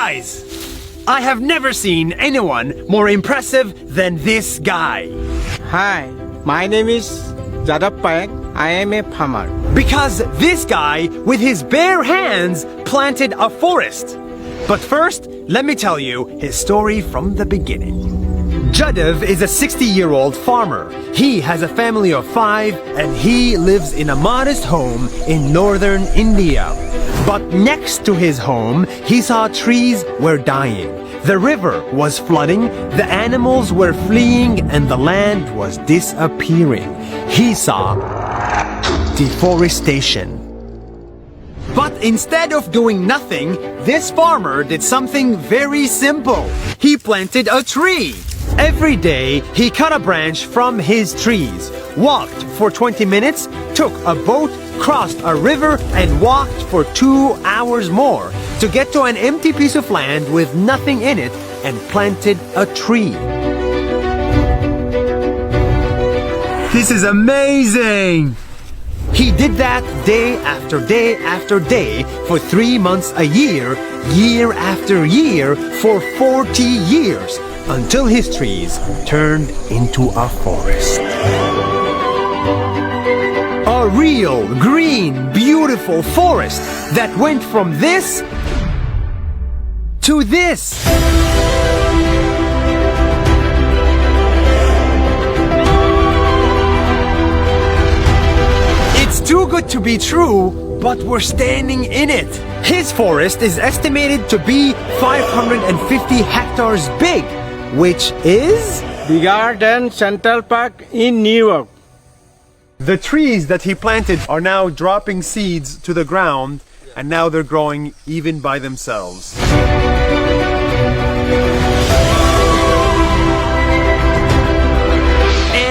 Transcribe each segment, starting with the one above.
Guys, I have never seen anyone more impressive than this guy. Hi, my name is Jadav Payak. I am a farmer. Because this guy, with his bare hands, planted a forest. But first, let me tell you his story from the beginning. Jadav is a 60-year-old farmer. He has a family of 5 and he lives in a modest home in northern India. But next to his home, he saw trees were dying. The river was flooding, the animals were fleeing, and the land was disappearing. He saw deforestation. But instead of doing nothing, this farmer did something very simple. He planted a tree. Every day, he cut a branch from his trees, walked for 20 minutes, took a boat, crossed a river, and walked for 2 hours more to get to an empty piece of land with nothing in it and planted a tree. This is amazing! He did that day after day after day for 3 months a year, year after year, for 40 years, until his trees turned into a forest. A real, green, beautiful forest that went from this to this. It's too good to be true, but we're standing in it. His forest is estimated to be 550 hectares big, which is Bigger than Central Park in New York. the trees that he planted are now dropping seeds to the ground, and now they're growing even by themselves.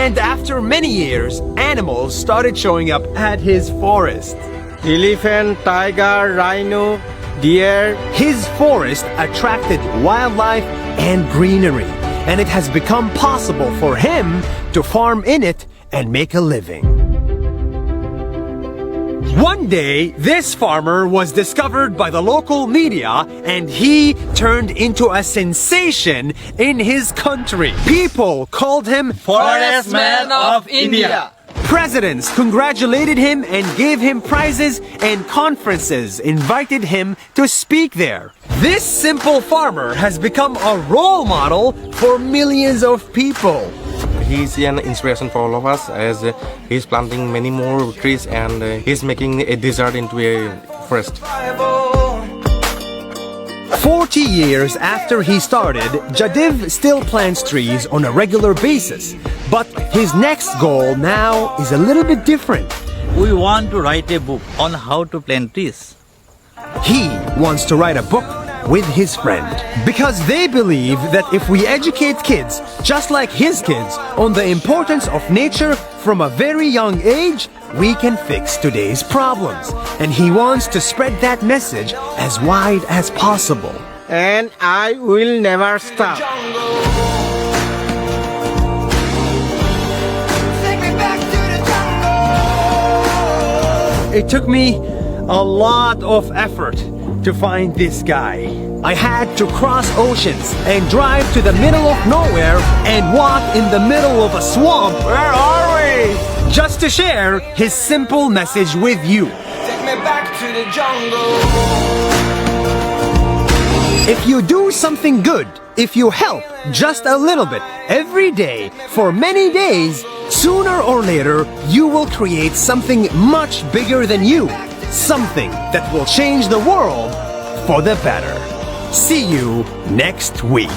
And after many years, animals started showing up at his forest. Elephant, tiger, rhino, deer. His forest attracted wildlife and greenery, and it has become possible for him to farm in it and make a living. One day, this farmer was discovered by the local media and he turned into a sensation in his country. People called him Forest Man of India. Presidents congratulated him and gave him prizes, and conferences invited him to speak there. This simple farmer has become a role model for millions of people. He's an inspiration for all of us, as he's planting many more trees and he's making a desert into a forest. 40 years after he started, Jadav still plants trees on a regular basis. But his next goal now is a little bit different. We want to write a book on how to plant trees. He wants to write a book with his friend, because they believe that if we educate kids, just like his kids, on the importance of nature from a very young age, we can fix today's problems. And he wants to spread that message as wide as possible. And I will never stop. It took me a lot of effort to find this guy. I had to cross oceans and drive to the middle of nowhere and walk in the middle of a swamp. Where are we? Just to share his simple message with you. Take me back to the jungle. If you do something good, if you help just a little bit every day for many days, sooner or later you will create something much bigger than you. Something that will change the world for the better. See you next week.